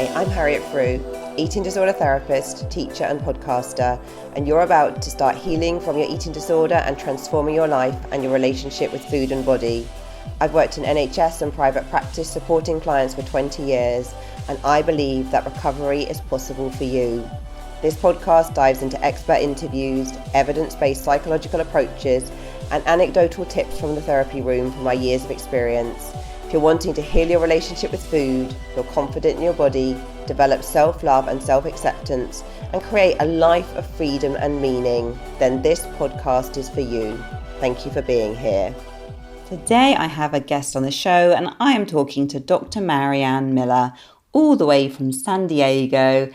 Hi, I'm Harriet Frew, eating disorder therapist, teacher and podcaster, and you're about to start healing from your eating disorder and transforming your life and your relationship with food and body. I've worked in NHS and private practice supporting clients for 20 years, and I believe that recovery is possible for you. This podcast dives into expert interviews, evidence-based psychological approaches, and anecdotal tips from the therapy room from my years of experience. If you're wanting to heal your relationship with food, feel confident in your body, develop self-love and self-acceptance, and create a life of freedom and meaning, then this podcast is for you. Thank you for being here. Today I have a guest on the show, and I am talking to Dr. Marianne Miller, all the way from San Diego,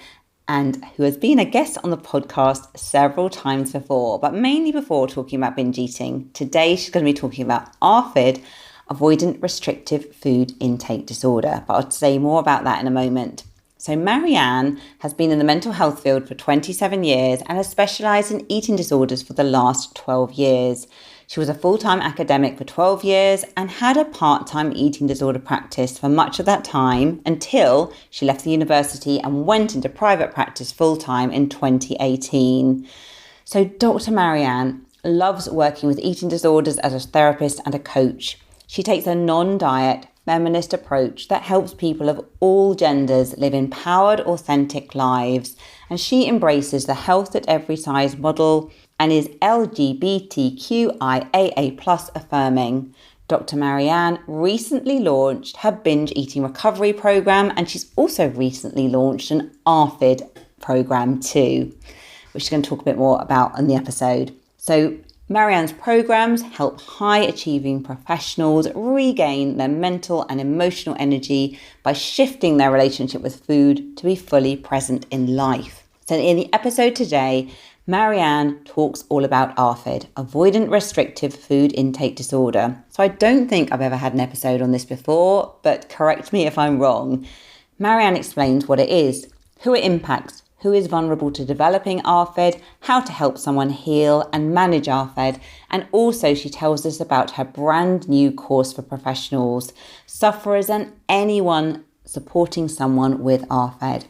and who has been a guest on the podcast several times before, but mainly before talking about binge eating. Today she's going to be talking about ARFID, Avoidant Restrictive Food Intake Disorder, but I'll say more about that in a moment. So Marianne has been in the mental health field for 27 years and has specialised in eating disorders for the last 12 years. She was a full-time academic for 12 years and had a part-time eating disorder practice for much of that time until she left the university and went into private practice full-time in 2018. So Dr. Marianne loves working with eating disorders as a therapist and a coach. She takes a non-diet, feminist approach that helps people of all genders live empowered, authentic lives. And she embraces the health at every size model and is LGBTQIAA+ affirming. Dr. Marianne recently launched her Binge Eating Recovery program, and she's also recently launched an ARFID program too, which she's going to talk a bit more about in the episode. So Marianne's programs help high-achieving professionals regain their mental and emotional energy by shifting their relationship with food to be fully present in life. So in the episode today, Marianne talks all about ARFID, Avoidant Restrictive Food Intake Disorder. So I don't think I've ever had an episode on this before, but correct me if I'm wrong. Marianne explains what it is, who it impacts, who is vulnerable to developing ARFID, how to help someone heal and manage ARFID, and also she tells us about her brand new course for professionals, sufferers and anyone supporting someone with ARFID.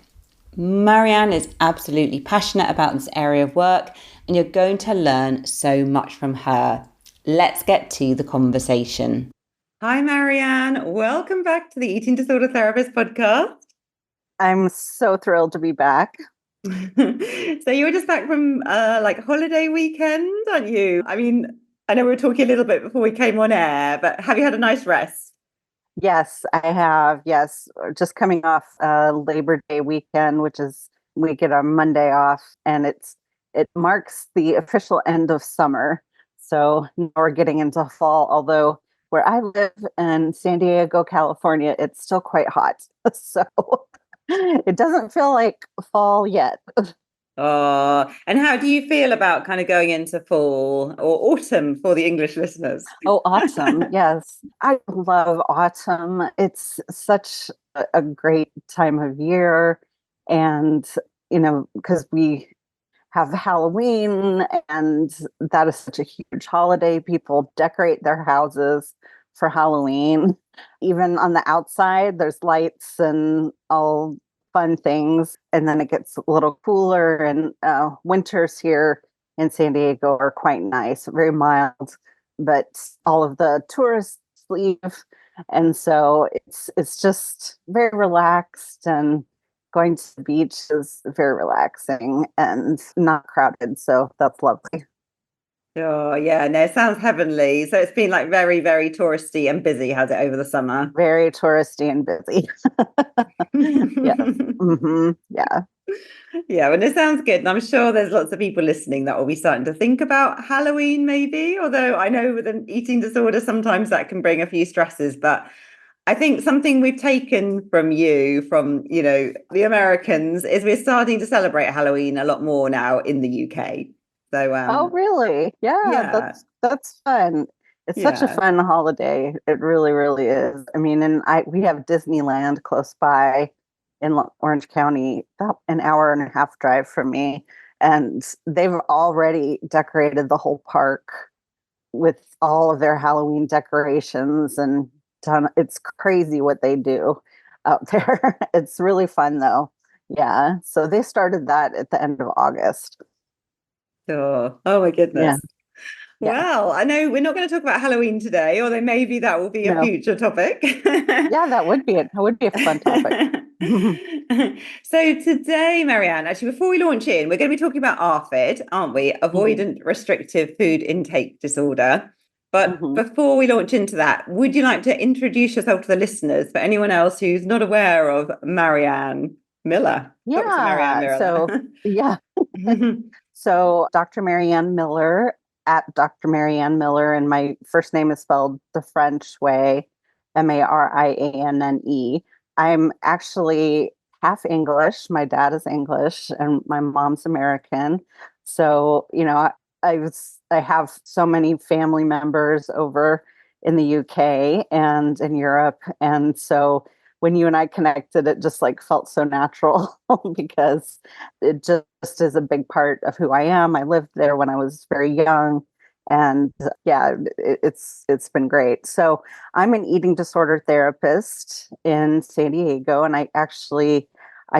Marianne is absolutely passionate about this area of work, and you're going to learn so much from her. Let's get to the conversation. Hi, Marianne. Welcome back to the Eating Disorder Therapist podcast. I'm so thrilled to be back. So you were just back from holiday weekend, aren't you? I mean, I know we were talking a little bit before we came on air, but have you had a nice rest? Yes, I have. Yes, just coming off Labor Day weekend, which is we get a Monday off, and it marks the official end of summer. So now we're getting into fall, although where I live in San Diego, California, it's still quite hot. So it doesn't feel like fall yet. Oh, and how do you feel about kind of going into fall or autumn for the English listeners? Oh, autumn. Yes. I love autumn. It's such a great time of year. And, because we have Halloween, and that is such a huge holiday. People decorate their houses for Halloween. Even on the outside, there's lights and all fun things. And then it gets a little cooler, and winters here in San Diego are quite nice, very mild, but all of the tourists leave. And so it's just very relaxed, and going to the beach is very relaxing and not crowded. So that's lovely. Oh, yeah, no, it sounds heavenly. So it's been like very, very touristy and busy, has it, over the summer? Very touristy and busy. Yes. Mm-hmm. Yeah. Yeah, well, it sounds good. And I'm sure there's lots of people listening that will be starting to think about Halloween, maybe. Although I know with an eating disorder, sometimes that can bring a few stresses. But I think something we've taken from the Americans is we're starting to celebrate Halloween a lot more now in the UK. So, oh, really? Yeah. That's fun. It's such a fun holiday. It really, really is. I mean, and we have Disneyland close by in Orange County, about an hour and a half drive from me. And they've already decorated the whole park with all of their Halloween decorations, and it's crazy what they do. out there. It's really fun though. Yeah. So they started that at the end of August. Sure. Oh my Yeah. goodness. Yeah. Well, I know we're not going to talk about Halloween today, although maybe that will be a No. future topic. Yeah, that would be it. That would be a fun topic. So today, Marianne, actually, before we launch in, we're going to be talking about ARFID, aren't we? Mhm. Avoidant Restrictive Food Intake Disorder. But Mhm. before we launch into that, would you like to introduce yourself to the listeners for anyone else who's not aware of Marianne Miller, Dr. Marianne Yeah. So, Miller? yeah. So, Dr. Marianne Miller at Dr. Marianne Miller, and my first name is spelled the French way, Marianne. I'm actually half English. My dad is English, and my mom's American. So, I have so many family members over in the UK and in Europe, and so when you and I connected, it just like felt so natural because it just is a big part of who I am. I lived there when I was very young, and yeah, it's been great. So I'm an eating disorder therapist in San Diego, and I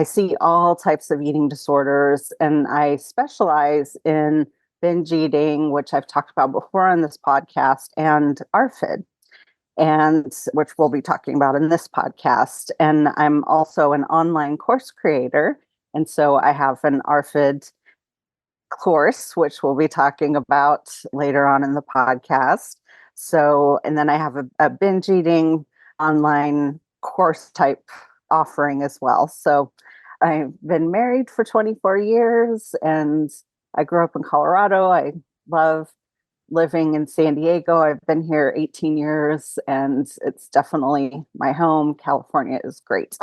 see all types of eating disorders, and I specialize in binge eating, which I've talked about before on this podcast, and ARFID, and which we'll be talking about in this podcast. And I'm also an online course creator. And so I have an ARFID course, which we'll be talking about later on in the podcast. So, and then I have a binge eating online course type offering as well. So I've been married for 24 years and I grew up in Colorado. I love living in San Diego. I've been here 18 years and it's definitely my home. California is great.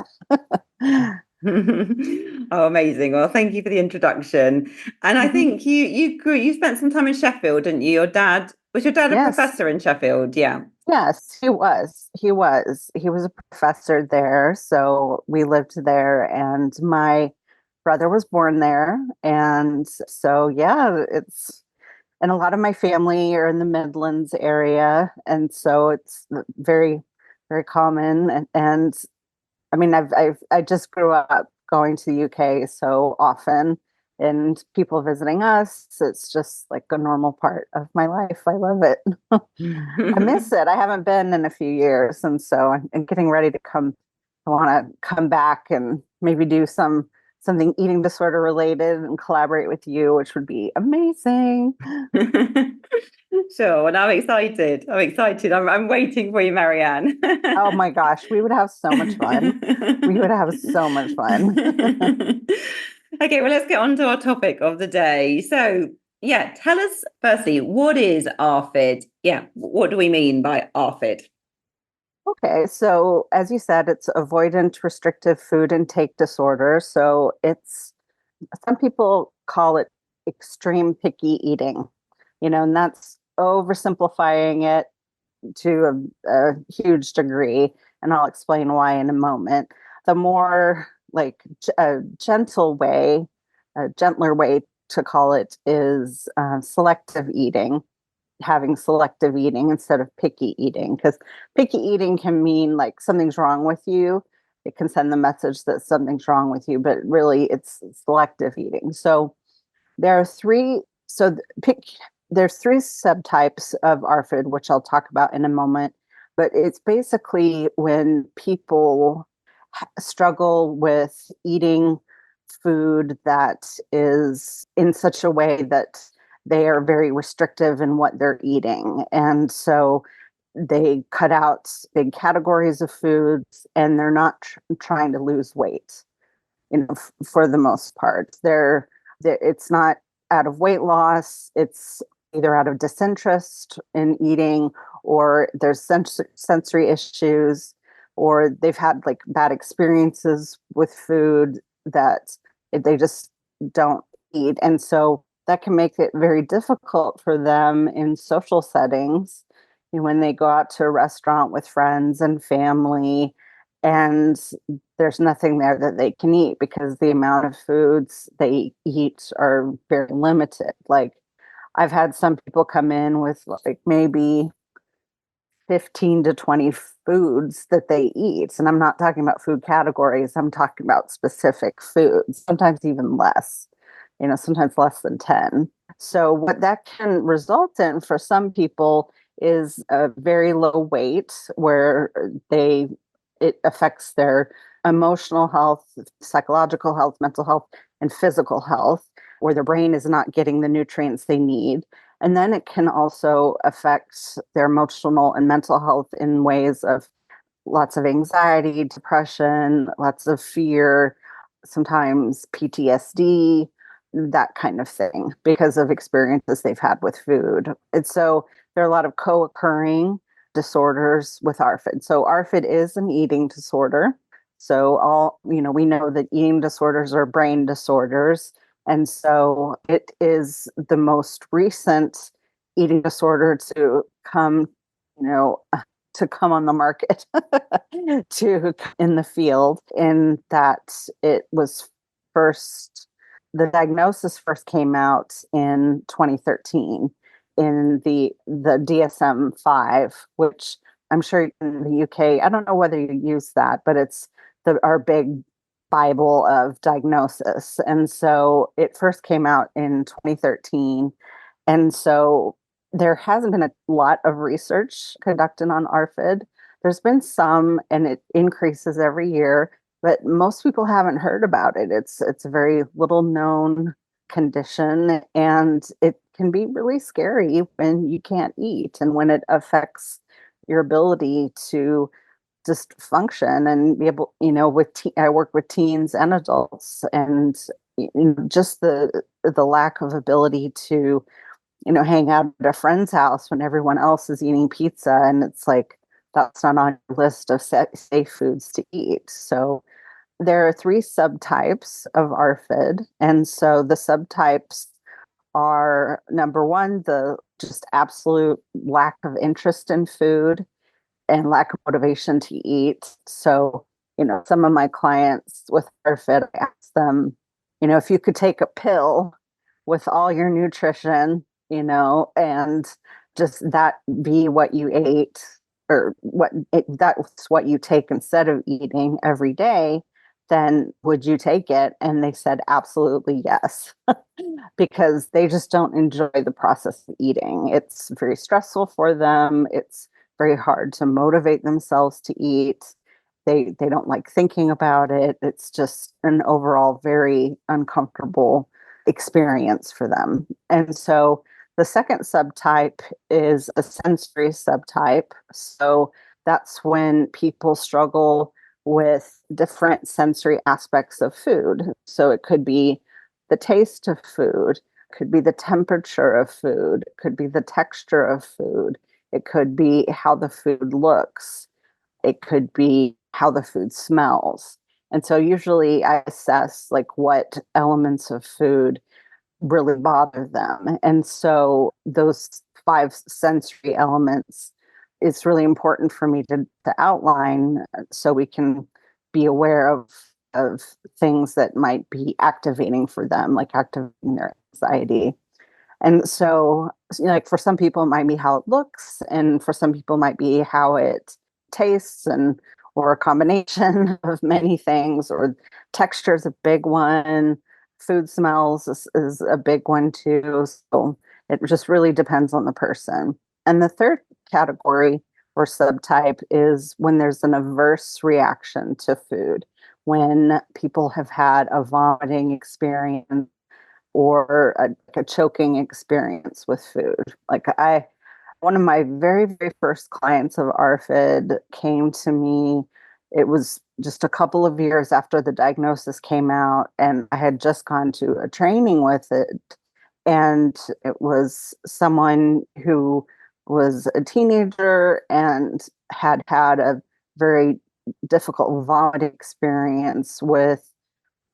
Oh, amazing. Well, thank you for the introduction. And I think you spent some time in Sheffield, didn't you? Was your dad a Yes. professor in Sheffield? Yeah. Yes, he was. He was. He was a professor there. So we lived there and my brother was born there. And so, yeah, and a lot of my family are in the Midlands area. And so it's very, very common. And I mean, I just grew up going to the UK so often and people visiting us. It's just like a normal part of my life. I love it. I miss it. I haven't been in a few years. And so I'm getting ready to come. I want to come back and maybe do something eating disorder related and collaborate with you, which would be amazing. Sure. And I'm excited. I'm excited. I'm waiting for you, Marianne. Oh my gosh, we would have so much fun. We would have so much fun. Okay, well, let's get on to our topic of the day. So, yeah, tell us firstly, what is ARFID? Yeah, what do we mean by ARFID? Okay, so as you said, it's avoidant restrictive food intake disorder. So it's some people call it extreme picky eating, and that's oversimplifying it to a huge degree. And I'll explain why in a moment. The more like a gentler way to call it is selective eating, having selective eating instead of picky eating, because picky eating can mean like something's wrong with you. It can send the message that something's wrong with you, but really it's selective eating. So there are three. So there's three subtypes of ARFID, which I'll talk about in a moment. But it's basically when people struggle with eating food that is in such a way that they are very restrictive in what they're eating. And so they cut out big categories of foods and they're not trying to lose weight, for the most part. It's not out of weight loss, it's either out of disinterest in eating or there's sensory issues or they've had like bad experiences with food that they just don't eat. And so that can make it very difficult for them in social settings, when they go out to a restaurant with friends and family and there's nothing there that they can eat because the amount of foods they eat are very limited. Like I've had some people come in with like maybe 15 to 20 foods that they eat. And I'm not talking about food categories, I'm talking about specific foods, sometimes even less, sometimes less than 10. So, what that can result in for some people is a very low weight where it affects their emotional health, psychological health, mental health, and physical health, where their brain is not getting the nutrients they need. And then it can also affect their emotional and mental health in ways of lots of anxiety, depression, lots of fear, sometimes PTSD, that kind of thing, because of experiences they've had with food. And so there are a lot of co-occurring disorders with ARFID. So ARFID is an eating disorder. So we know that eating disorders are brain disorders. And so it is the most recent eating disorder to come, to come on the market to in the field, in that the diagnosis first came out in 2013 in the DSM-5, which I'm sure in the UK, I don't know whether you use that, but it's our big Bible of diagnosis. And so it first came out in 2013. And so there hasn't been a lot of research conducted on ARFID. There's been some, and it increases every year, but most people haven't heard about it. It's a very little known condition, and it can be really scary when you can't eat and when it affects your ability to just function and be able, I work with teens and adults, and just the lack of ability to, hang out at a friend's house when everyone else is eating pizza, and it's like that's not on your list of safe foods to eat. So there are 3 subtypes of ARFID, and so the subtypes are, number 1, the just absolute lack of interest in food and lack of motivation to eat. So, some of my clients with ARFID, I ask them, if you could take a pill with all your nutrition, and just that be what you ate, or that's what you take instead of eating every day, then would you take it? And they said absolutely yes, because they just don't enjoy the process of eating. It's very stressful for them. It's very hard to motivate themselves to eat. They don't like thinking about it. It's just an overall very uncomfortable experience for them. And so the second subtype is a sensory subtype. So that's when people struggle with different sensory aspects of food. So it could be the taste of food, could be the temperature of food, could be the texture of food, it could be how the food looks, it could be how the food smells. And so usually I assess like what elements of food really bother them. And so those 5 sensory elements, it's really important for me to outline, so we can be aware of things that might be activating for them, like activating their anxiety. And so, like for some people, it might be how it looks, and for some people, it might be how it tastes, or a combination of many things. Or texture is a big one. Food smells is a big one too. So it just really depends on the person. And the third category or subtype is when there's an adverse reaction to food, when people have had a vomiting experience or a choking experience with food. One of my very, very first clients of ARFID came to me. It was just a couple of years after the diagnosis came out, and I had just gone to a training with it. And it was someone who was a teenager and had had a very difficult vomit experience with,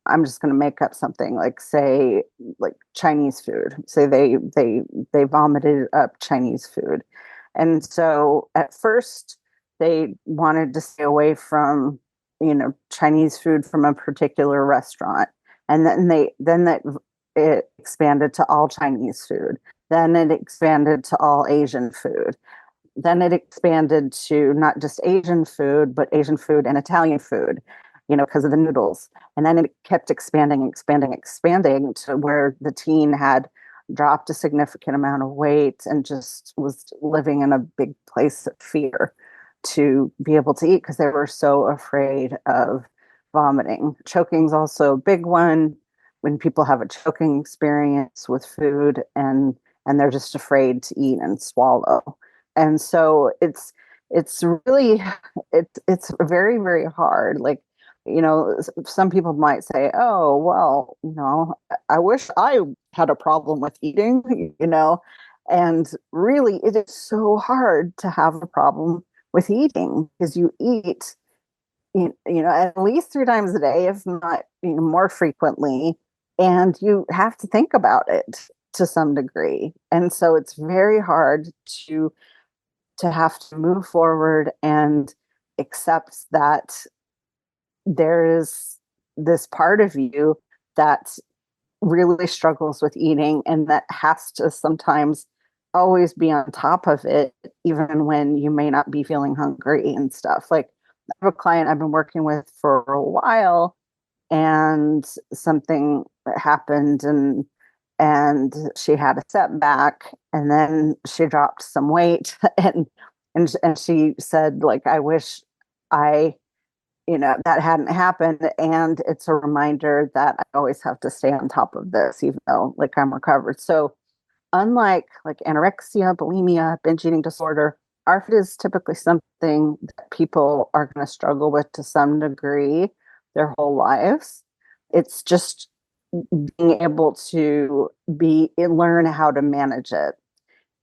I'm just going to make up something, like say like Chinese food. Say they vomited up Chinese food. And so at first they wanted to stay away from, Chinese food from a particular restaurant. And then it expanded to all Chinese food. Then it expanded to all Asian food. then it expanded to not just Asian food, but Asian food and Italian food, because of the noodles. And then it kept expanding to where the teen had dropped a significant amount of weight and just was living in a big place of fear to be able to eat because they were so afraid of vomiting. Choking's also a big one when people have a choking experience with food and they're just afraid to eat and swallow. And so it's really it's very, very hard. Like, some people might say, oh, well, I wish I had a problem with eating, and really it is so hard to have a problem with eating because you eat, at least 3 times a day, if not, more frequently, and you have to think about it to some degree. And so it's very hard to have to move forward and accept that there is this part of you that really struggles with eating and that has to sometimes always be on top of it, even when you may not be feeling hungry and stuff. Like, I have a client I've been working with for a while, and something happened, and she had a setback, and then she dropped some weight, and she said, like, I wish I that hadn't happened. And it's a reminder that I always have to stay on top of this, even though, like, I'm recovered. So unlike like anorexia, bulimia, binge eating disorder, ARFID is typically something that people are going to struggle with to some degree their whole lives. It's just being able to learn how to manage it.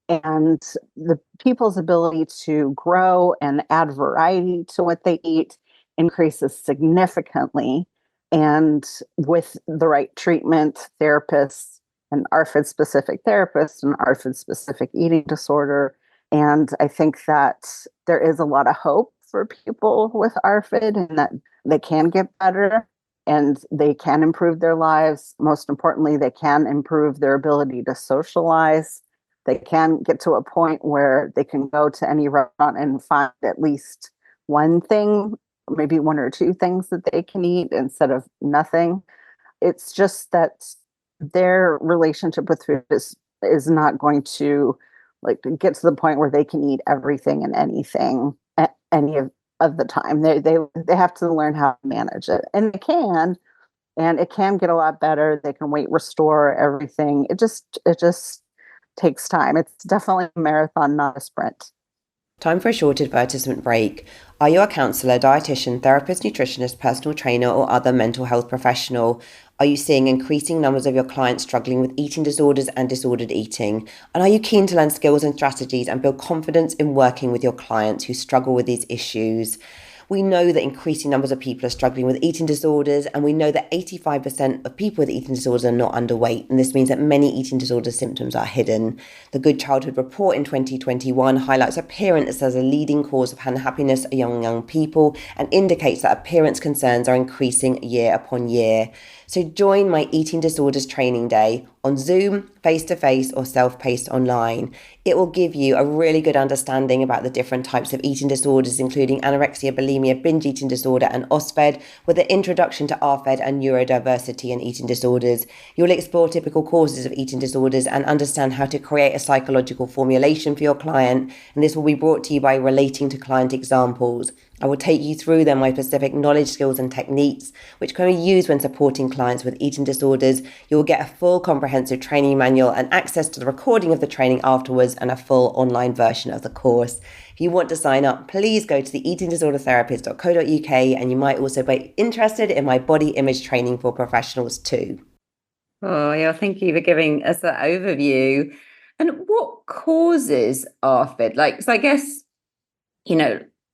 And the people's ability to grow and add variety to what they eat increases significantly. And with the right treatment, therapists, and ARFID specific therapists, and ARFID specific eating disorder. And I think that there is a lot of hope for people with ARFID, and that they can get better and they can improve their lives. Most importantly, they can improve their ability to socialize. They can get to a point where they can go to any restaurant and find at least one thing, maybe 1 or 2 things that they can eat instead of nothing. It's just that their relationship with food is not going to, like, get to the point where they can eat everything and anything at any of the time. They have to learn how to manage it, and they can, and it can get a lot better. They can weight restore everything. It just takes time. It's definitely a marathon, not a sprint. Time for a short advertisement break. Are you a counsellor, dietitian, therapist, nutritionist, personal trainer, or other mental health professional? Are you seeing increasing numbers of your clients struggling with eating disorders and disordered eating? And are you keen to learn skills and strategies and build confidence in working with your clients who struggle with these issues? We know that increasing numbers of people are struggling with eating disorders, and we know that 85% of people with eating disorders are not underweight, and this means that many eating disorder symptoms are hidden. The Good Childhood Report in 2021 highlights appearance as a leading cause of unhappiness among young people and indicates that appearance concerns are increasing year upon year. So join my Eating Disorders Training Day on Zoom, face-to-face, or self-paced online. It will give you a really good understanding about the different types of eating disorders, including anorexia, bulimia, binge eating disorder, and OSFED, with an introduction to ARFID and neurodiversity and eating disorders. You'll explore typical causes of eating disorders and understand how to create a psychological formulation for your client, and this will be brought to you by relating to client examples. I will take you through then my specific knowledge, skills, and techniques, which can be used when supporting clients with eating disorders. You will get a full comprehensive training manual and access to the recording of the training afterwards and a full online version of the course. If you want to sign up, please go to the eatingdisordertherapist.co.uk, and you might also be interested in my body image training for professionals too. Oh, yeah, thank you for giving us that overview. And what causes ARFID? Like, so I guess,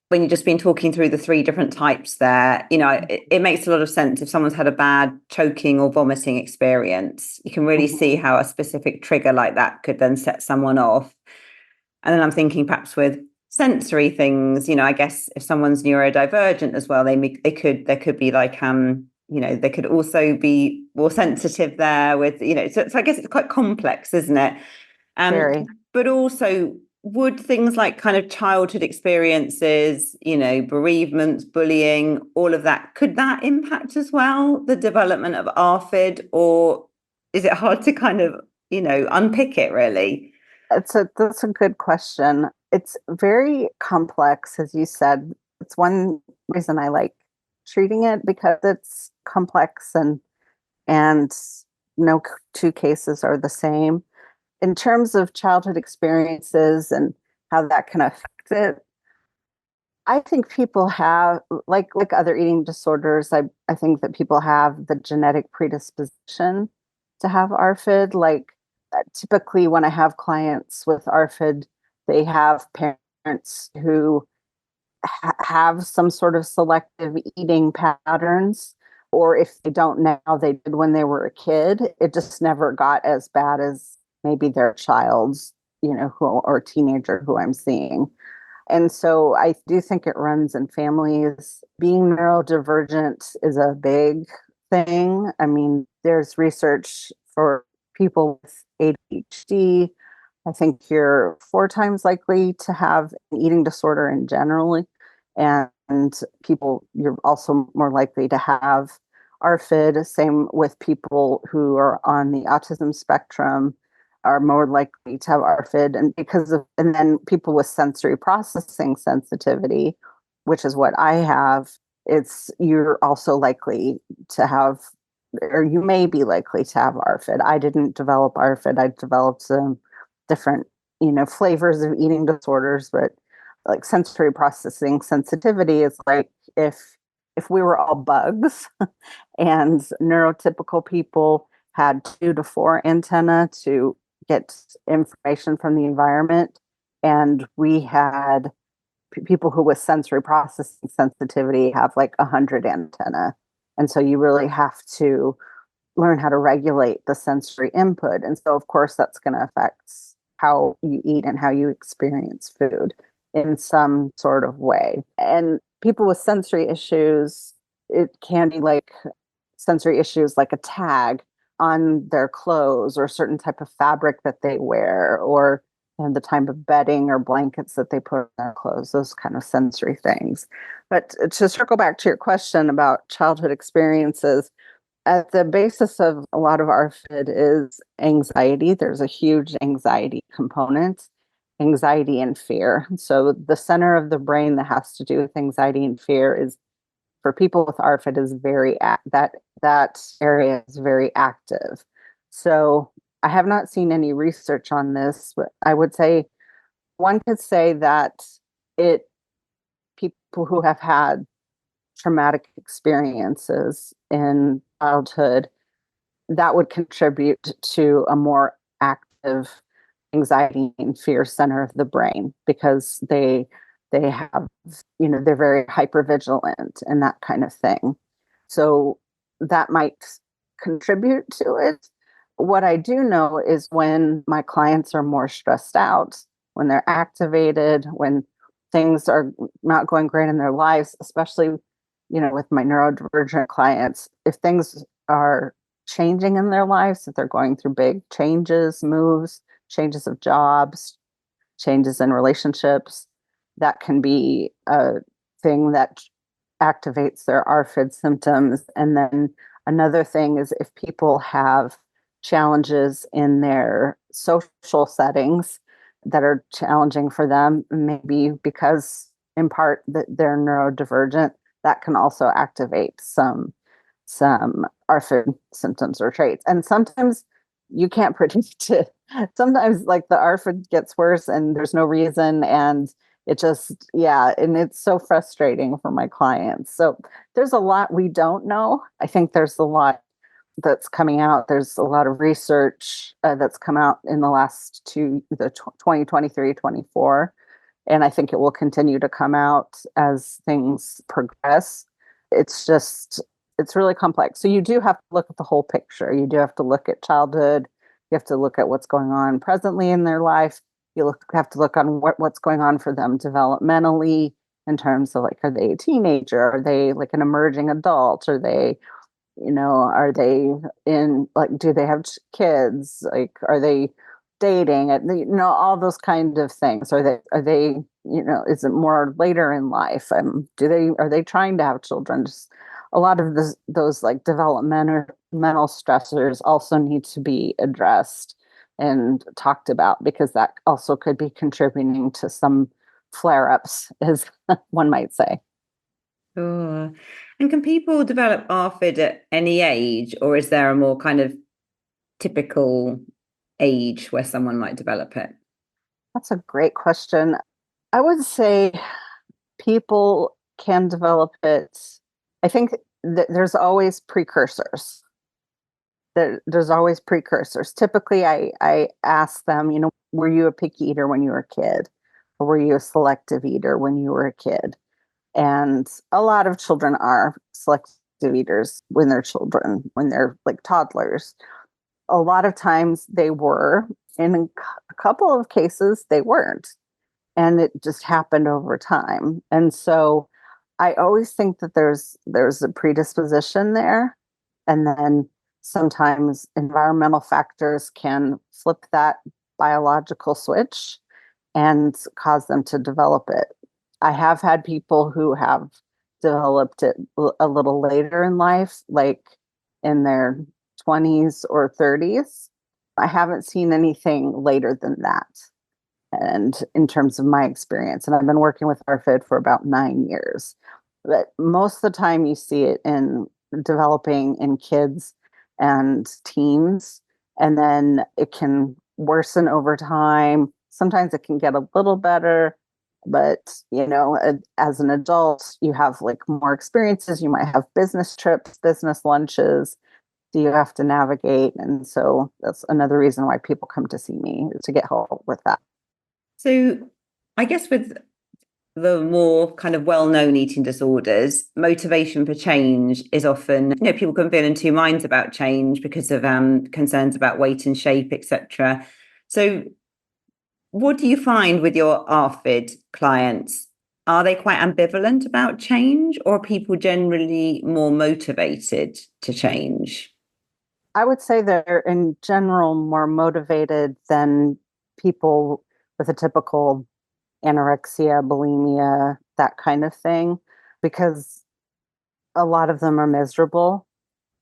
when you've just been talking through the 3 different types there, it makes a lot of sense. If someone's had a bad choking or vomiting experience, you can really see how a specific trigger like that could then set someone off. And then I'm thinking perhaps with sensory things, I guess if someone's neurodivergent as well, there could be like, they could also be more sensitive there with, so I guess it's quite complex, isn't it? Very. But also would things like kind of childhood experiences, bereavements, bullying, all of that, could that impact as well the development of ARFID, or is it hard to kind of, unpick it really? That's a good question. It's very complex, as you said. It's one reason I like treating it, because it's complex, and no two cases are the same. In terms of childhood experiences and how that can affect it, I think people have, like other eating disorders, I think that people have the genetic predisposition to have ARFID. Like typically when I have clients with ARFID, they have parents who have some sort of selective eating patterns, or if they don't now, they did when they were a kid. It just never got as bad as maybe their child's, or teenager who I'm seeing. And so I do think it runs in families. Being neurodivergent is a big thing. I mean, there's research for people with ADHD. I think you're 4 times likely to have an eating disorder in general. And you're also more likely to have ARFID. Same with people who are on the autism spectrum are more likely to have ARFID, and then people with sensory processing sensitivity, which is what I have, you're also likely to have, or you may be likely to have ARFID. I didn't develop ARFID. I developed some different, flavors of eating disorders, but like sensory processing sensitivity is like if we were all bugs and neurotypical people had 2 to 4 antennae to get information from the environment, and we had people who with sensory processing sensitivity have like 100 antennae. And so you really have to learn how to regulate the sensory input. And so of course that's going to affect how you eat and how you experience food in some sort of way. And people with sensory issues, it can be like sensory issues like a tag on their clothes, or a certain type of fabric that they wear, or the type of bedding or blankets that they put on their clothes, those kind of sensory things. But to circle back to your question about childhood experiences, at the basis of a lot of ARFID is anxiety. There's a huge anxiety component, anxiety and fear. So the center of the brain that has to do with anxiety and fear is, for people with ARFID, is that area is very active. So I have not seen any research on this, but I would say one could say that people who have had traumatic experiences in childhood, that would contribute to a more active anxiety and fear center of the brain, because they have, they're very hypervigilant and that kind of thing. So that might contribute to it. What I do know is when my clients are more stressed out, when they're activated, when things are not going great in their lives, especially, with my neurodivergent clients, if things are changing in their lives, if they're going through big changes, moves, changes of jobs, changes in relationships, that can be a thing that activates their ARFID symptoms. And then another thing is if people have challenges in their social settings that are challenging for them, maybe because in part that they're neurodivergent, that can also activate some ARFID symptoms or traits. And sometimes you can't predict it. Sometimes like the ARFID gets worse and there's no reason, and it just, and it's so frustrating for my clients. So there's a lot we don't know. I think there's a lot that's coming out. There's a lot of research that's come out in the last the 2023, 24. And I think it will continue to come out as things progress. It's really complex. So you do have to look at the whole picture. You do have to look at childhood. You have to look at what's going on presently in their life. You have to look on what's going on for them developmentally, in terms of like, are they a teenager? Are they like an emerging adult? Are they, are they in like, do they have kids? Like, are they dating, all those kind of things? Are they, is it more later in life? Are they trying to have children? Just a lot of those like developmental mental stressors also need to be addressed and talked about, because that also could be contributing to some flare-ups, as one might say. Sure. And can people develop ARFID at any age, or is there a more kind of typical age where someone might develop it? That's a great question. I would say people can develop it. I think that there's always precursors. There's always precursors. Typically, I ask them, were you a picky eater when you were a kid? Or were you a selective eater when you were a kid? And a lot of children are selective eaters when they're children, when they're like toddlers. A lot of times they were. In a couple of cases, they weren't. And it just happened over time. And so I always think that there's a predisposition there. And then sometimes environmental factors can flip that biological switch and cause them to develop it. I have had people who have developed it a little later in life, like in their 20s or 30s. I haven't seen anything later than that. And in terms of my experience, and I've been working with ARFID for about 9 years, but most of the time you see it in developing in kids and teens, and then it can worsen over time. Sometimes it can get a little better, but as an adult, you have like more experiences. You might have business trips, business lunches. Do you have to navigate? And so that's another reason why people come to see me, is to get help with that. So I guess with the more kind of well-known eating disorders, motivation for change is often, people can feel in two minds about change because of concerns about weight and shape, etc. So what do you find with your ARFID clients? Are they quite ambivalent about change, or are people generally more motivated to change? I would say they're in general more motivated than people with a typical anorexia, bulimia, that kind of thing, because a lot of them are miserable.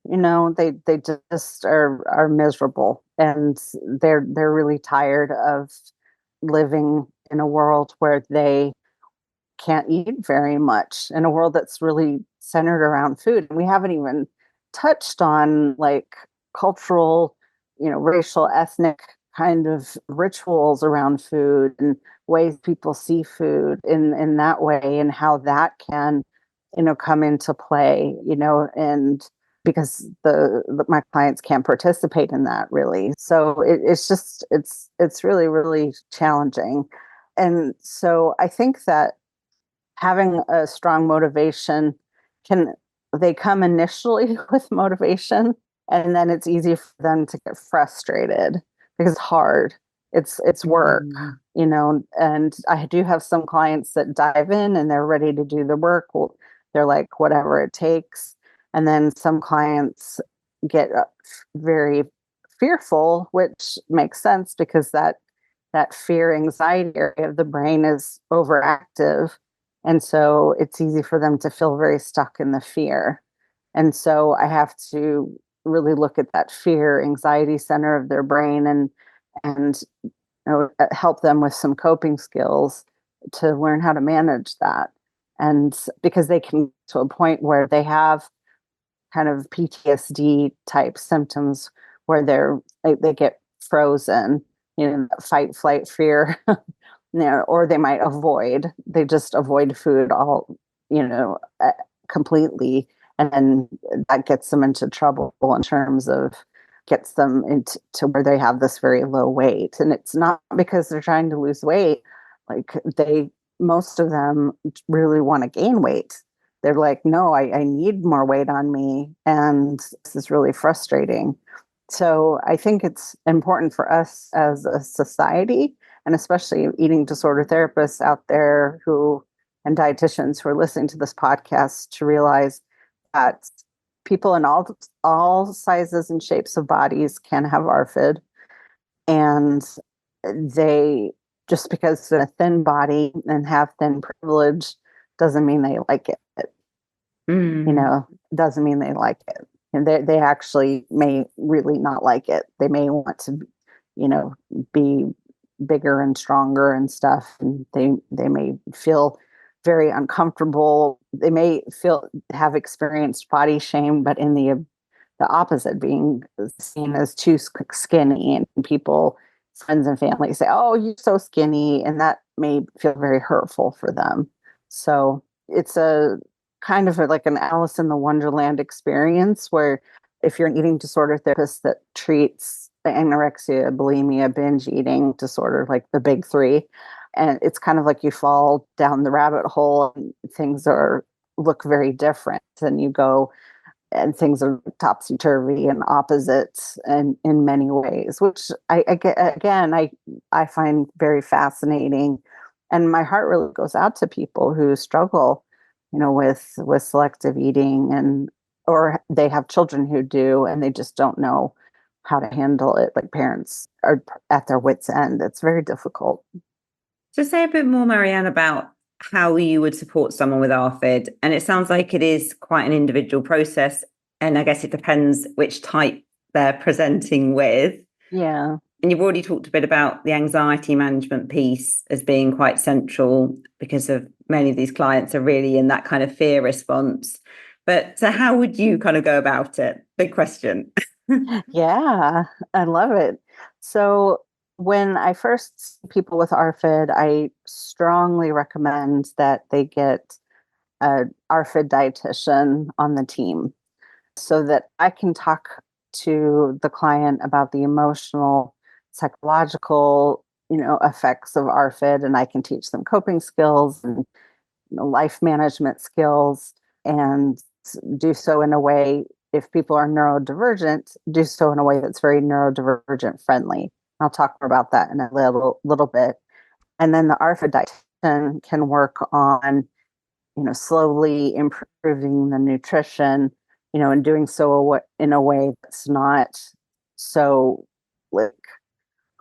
They just are miserable, and they're really tired of living in a world where they can't eat very much, in a world that's really centered around food. And we haven't even touched on like cultural, racial, ethnic kind of rituals around food, and ways people see food in that way, and how that can, come into play, and because my clients can't participate in that really. So it's really, really challenging. And so I think that having a strong motivation they come initially with motivation, and then it's easy for them to get frustrated because it's hard. It's work, and I do have some clients that dive in and they're ready to do the work. Well, they're like, whatever it takes. And then some clients get very fearful, which makes sense, because that fear anxiety area of the brain is overactive. And so it's easy for them to feel very stuck in the fear. And so I have to really look at that fear anxiety center of their brain, and help them with some coping skills to learn how to manage that. And because they can get to a point where they have kind of PTSD type symptoms, where they get frozen, fight, flight, fear, or they might they just avoid food completely. And then that gets them into trouble in terms of gets them into where they have this very low weight. And it's not because they're trying to lose weight. Like most of them really want to gain weight. They're like, no, I need more weight on me. And this is really frustrating. So I think it's important for us as a society, and especially eating disorder therapists out there and dietitians who are listening to this podcast, to realize that people in all sizes and shapes of bodies can have ARFID. And they, just because they're a thin body and have thin privilege doesn't mean they like it. Doesn't mean they like it. And they actually may really not like it. They may want to, be bigger and stronger and stuff. And they may feel very uncomfortable. They may have experienced body shame, but in the opposite, being seen as too skinny, and people, friends and family say, "Oh, you're so skinny," and that may feel very hurtful for them. So it's a kind of like an Alice in the Wonderland experience, where if you're an eating disorder therapist that treats anorexia, bulimia, binge eating disorder, like the big three, and it's kind of like you fall down the rabbit hole and things look very different, and you go and things are topsy-turvy and opposites and in many ways, which I find very fascinating. And my heart really goes out to people who struggle, with selective eating, and or they have children who do, and they just don't know how to handle it. Like, parents are at their wits' end. It's very difficult. So say a bit more, Marianne, about how you would support someone with ARFID. And it sounds like it is quite an individual process. And I guess it depends which type they're presenting with. Yeah. And you've already talked a bit about the anxiety management piece as being quite central, because of many of these clients are really in that kind of fear response. But so how would you kind of go about it? Big question. Yeah, I love it. So when I first see people with ARFID, I strongly recommend that they get a ARFID dietitian on the team, so that I can talk to the client about the emotional, psychological, effects of ARFID, and I can teach them coping skills and life management skills, and do so in a way, if people are neurodivergent, do so in a way that's very neurodivergent friendly. I'll talk more about that in a little bit. And then the ARFID dietitian can work on, slowly improving the nutrition, and doing so in a way that's not so like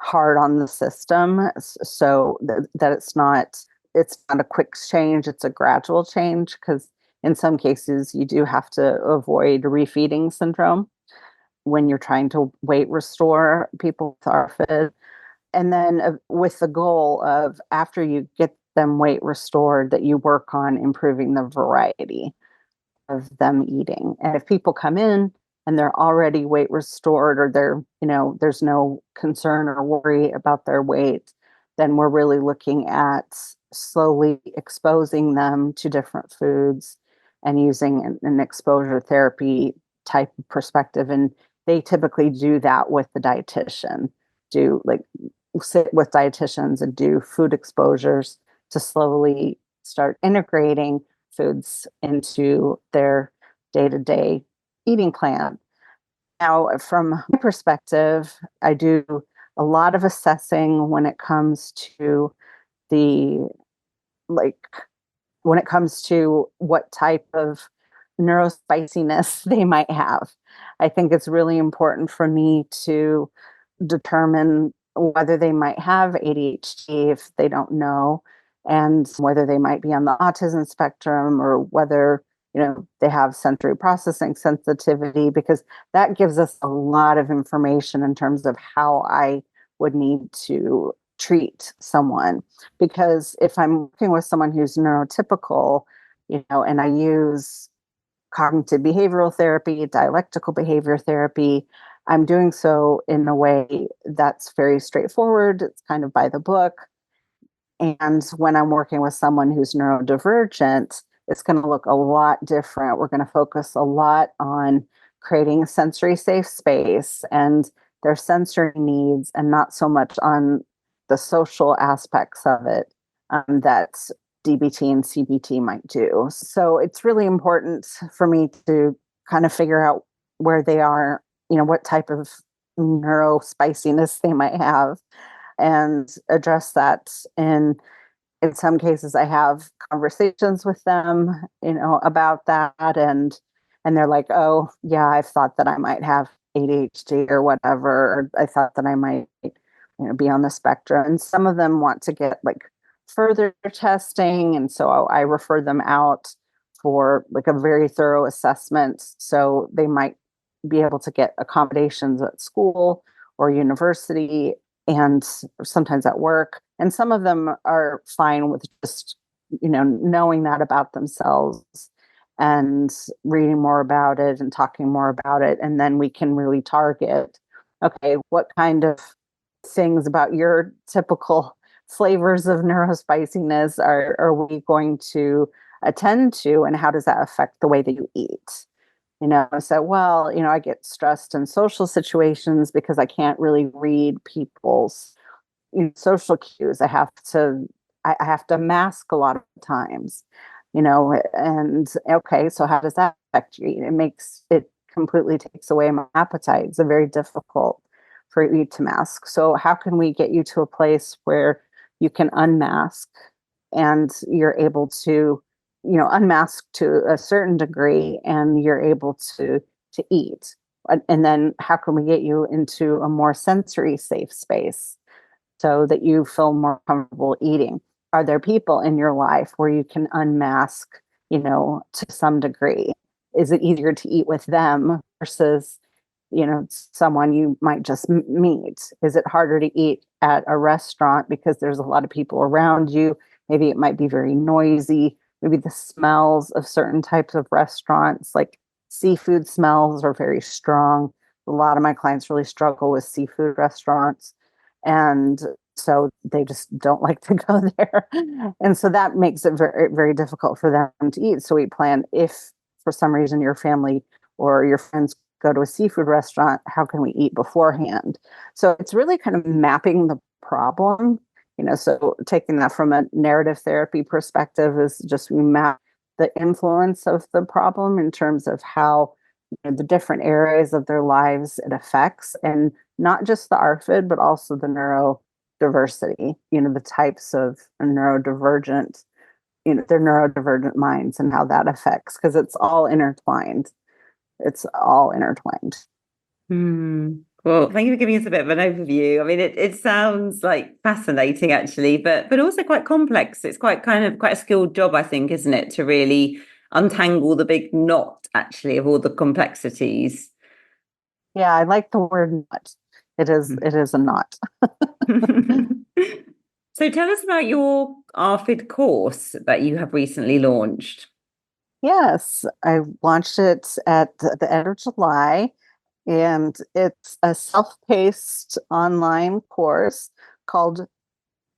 hard on the system, so that it's not a quick change, it's a gradual change, because in some cases you do have to avoid refeeding syndrome when you're trying to weight restore people with ARFID. And then with the goal of, after you get them weight restored, that you work on improving the variety of them eating. And if people come in and they're already weight restored, or there's no concern or worry about their weight, then we're really looking at slowly exposing them to different foods and using an exposure therapy type of perspective. And they typically do that with the dietitian, sit with dietitians and do food exposures to slowly start integrating foods into their day-to-day eating plan. Now, from my perspective, I do a lot of assessing when it comes to the when it comes to what type of neurospiciness they might have. I think it's really important for me to determine whether they might have ADHD if they don't know, and whether they might be on the autism spectrum, or whether they have sensory processing sensitivity, because that gives us a lot of information in terms of how I would need to treat someone. Because if I'm working with someone who's neurotypical, and I use cognitive behavioral therapy, dialectical behavior therapy, I'm doing so in a way that's very straightforward. It's kind of by the book. And when I'm working with someone who's neurodivergent, it's going to look a lot different. We're going to focus a lot on creating a sensory safe space and their sensory needs, and not so much on the social aspects of it that DBT and CBT might do. So it's really important for me to kind of figure out where they are, what type of neurospiciness they might have, and address that. And in some cases, I have conversations with them, about that, and they're like, "Oh, yeah, I've thought that I might have ADHD or whatever. Or I thought that I might be on the spectrum. And some of them want to get like further testing. And so I refer them out for like a very thorough assessment. So they might be able to get accommodations at school or university and sometimes at work. And some of them are fine with just, knowing that about themselves and reading more about it and talking more about it. And then we can really target, okay, what kind of things about your typical flavors of neurospiciness are we going to attend to, and how does that affect the way that you eat? So, well, I get stressed in social situations because I can't really read people's social cues. I have to mask a lot of times, and okay, so how does that affect you? It completely takes away my appetite. It's very difficult for you to mask. So how can we get you to a place where you can unmask and you're able to, unmask to a certain degree and you're able to eat? And then how can we get you into a more sensory safe space so that you feel more comfortable eating? Are there people in your life where you can unmask, to some degree? Is it easier to eat with them versus, someone you might just meet? Is it harder to eat at a restaurant because there's a lot of people around you? Maybe it might be very noisy. Maybe the smells of certain types of restaurants, like seafood smells, are very strong. A lot of my clients really struggle with seafood restaurants. And so they just don't like to go there. And so that makes it very, very difficult for them to eat. So we plan, if for some reason your family or your friends go to a seafood restaurant, how can we eat beforehand? So it's really kind of mapping the problem. So taking that from a narrative therapy perspective is just we map the influence of the problem in terms of how the different areas of their lives it affects, and not just the ARFID, but also the neurodiversity, the types of neurodivergent, their neurodivergent minds and how that affects, because it's all intertwined. It's all intertwined. Well, thank you for giving us a bit of an overview. I mean, it sounds like fascinating, actually, but also quite complex. It's quite a skilled job, I think, isn't it, to really untangle the big knot, actually, of all the complexities. Yeah, I like the word knot. It is a knot. So tell us about your ARFID course that you have recently launched. Yes, I launched it at the end of July, and it's a self-paced online course called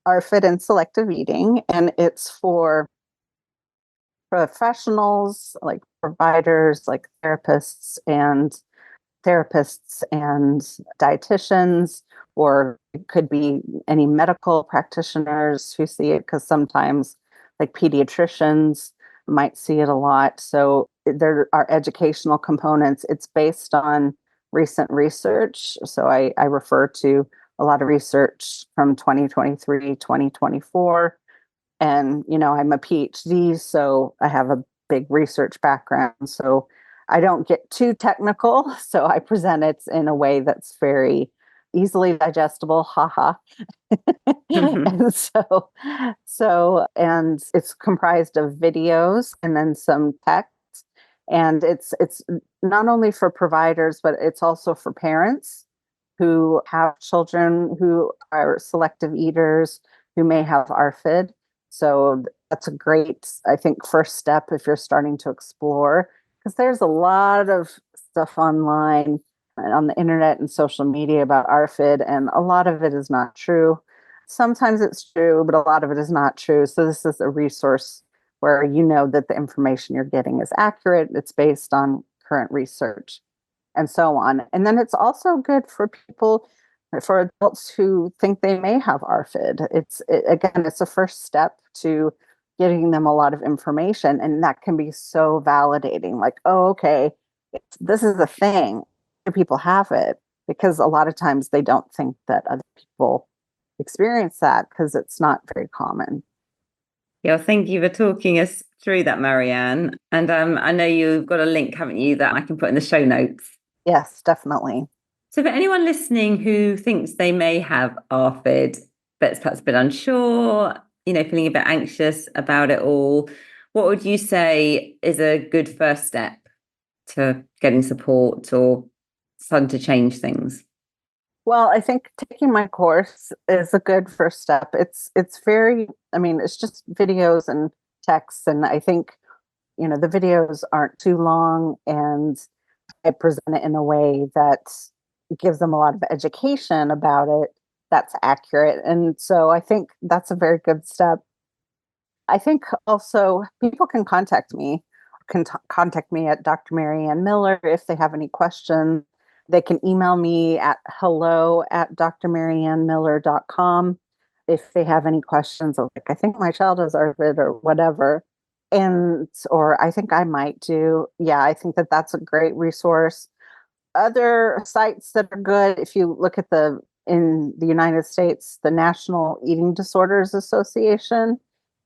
ARFID and Selective Eating, and it's for professionals like providers, like therapists and dietitians, or it could be any medical practitioners who see it, because sometimes like pediatricians might see it a lot. So there are educational components. It's based on recent research. So I refer to a lot of research from 2023, 2024. And, I'm a PhD, so I have a big research background. So I don't get too technical. So I present it in a way that's very easily digestible. Haha. And and it's comprised of videos and then some text. And it's not only for providers, but it's also for parents who have children who are selective eaters, who may have ARFID. So that's a great, I think, first step if you're starting to explore, because there's a lot of stuff online and on the internet and social media about ARFID, and a lot of it is not true. Sometimes it's true, but a lot of it is not true. So this is a resource where you know that the information you're getting is accurate, it's based on current research, and so on. And then it's also good for for adults who think they may have ARFID. Again, it's a first step to getting them a lot of information, and that can be so validating. Like, oh, okay, this is a thing. People have it, because a lot of times they don't think that other people experience that because it's not very common. Yeah, thank you for talking us through that, Marianne. And I know you've got a link, haven't you, that I can put in the show notes? Yes, definitely. So for anyone listening who thinks they may have ARFID, but's perhaps a bit unsure, feeling a bit anxious about it all, what would you say is a good first step to getting support or starting to change things? Well, I think taking my course is a good first step. It's very, it's just videos and texts, and I think, the videos aren't too long, and I present it in a way that gives them a lot of education about it that's accurate. And so I think that's a very good step. I think also people can contact me, contact me at Dr. Marianne Miller if they have any questions. They can email me at hello@drmariannemiller.com if they have any questions, like, I think my child has ARFID or whatever. Or I think I might do. Yeah, I think that that's a great resource. Other sites that are good, if you look at in the United States, the National Eating Disorders Association,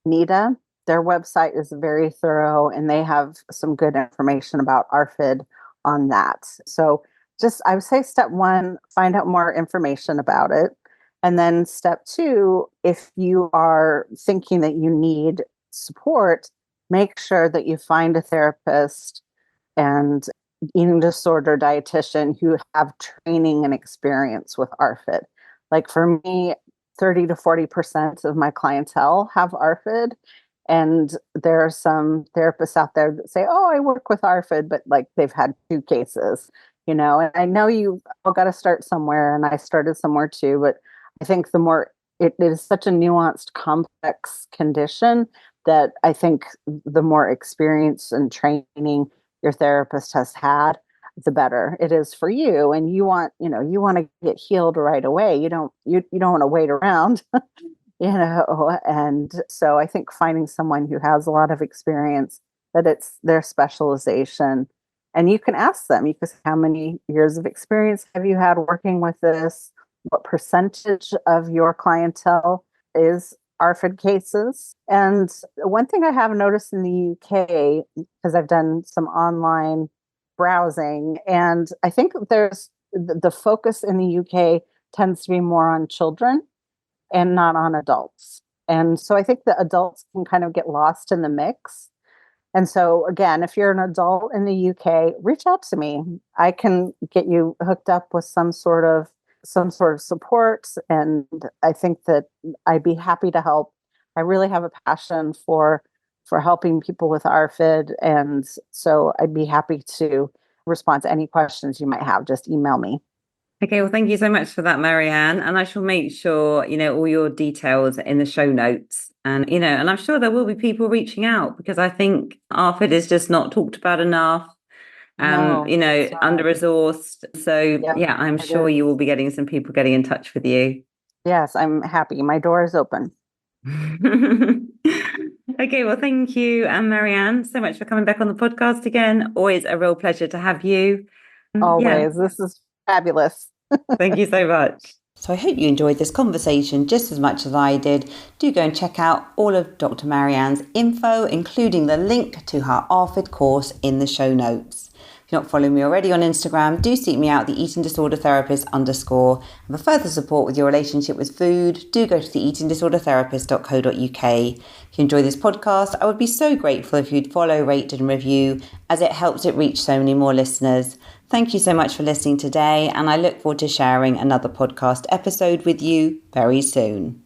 NEDA, their website is very thorough, and they have some good information about ARFID on that. So I would say step one, find out more information about it. And then step two, if you are thinking that you need support, make sure that you find a therapist and eating disorder dietitian who have training and experience with ARFID. Like for me, 30 to 40% of my clientele have ARFID. And there are some therapists out there that say, oh, I work with ARFID, but like they've had 2 cases, and I know you all got to start somewhere, and I started somewhere too, but I think the more it is such a nuanced, complex condition that I think the more experience and training your therapist has had, the better it is for you. And you want to get healed right away. You don't want to wait around, and so I think finding someone who has a lot of experience, that it's their specialization. And you can ask them, how many years of experience have you had working with this? What percentage of your clientele is ARFID cases? And one thing I have noticed in the UK, because I've done some online browsing, and I think there's the focus in the UK tends to be more on children and not on adults. And so I think the adults can kind of get lost in the mix. And so again, if you're an adult in the UK, reach out to me. I can get you hooked up with some sort of support. And I think that I'd be happy to help. I really have a passion for helping people with ARFID. And so I'd be happy to respond to any questions you might have. Just email me. Okay, well, thank you so much for that, Marianne. And I shall make sure, all your details are in the show notes. And, and I'm sure there will be people reaching out, because I think ARFID is just not talked about enough. No, right. Under-resourced. So Yeah, I'm sure you will be getting some people getting in touch with you. Yes, I'm happy. My door is open. Okay, well, thank you, and Marianne, so much for coming back on the podcast again. Always a real pleasure to have you. Always. This is fabulous. Thank you so much. So I hope you enjoyed this conversation just as much as I did. Do go and check out all of Dr. Marianne's info, including the link to her ARFID course in the show notes. If you're not following me already on Instagram, do seek me out, the Eating Disorder Therapist _. And for further support with your relationship with food, do go to the eatingdisordertherapist.co.uk. If you enjoy this podcast, I would be so grateful if you'd follow, rate and review, as it helps it reach so many more listeners. Thank you so much for listening today, and I look forward to sharing another podcast episode with you very soon.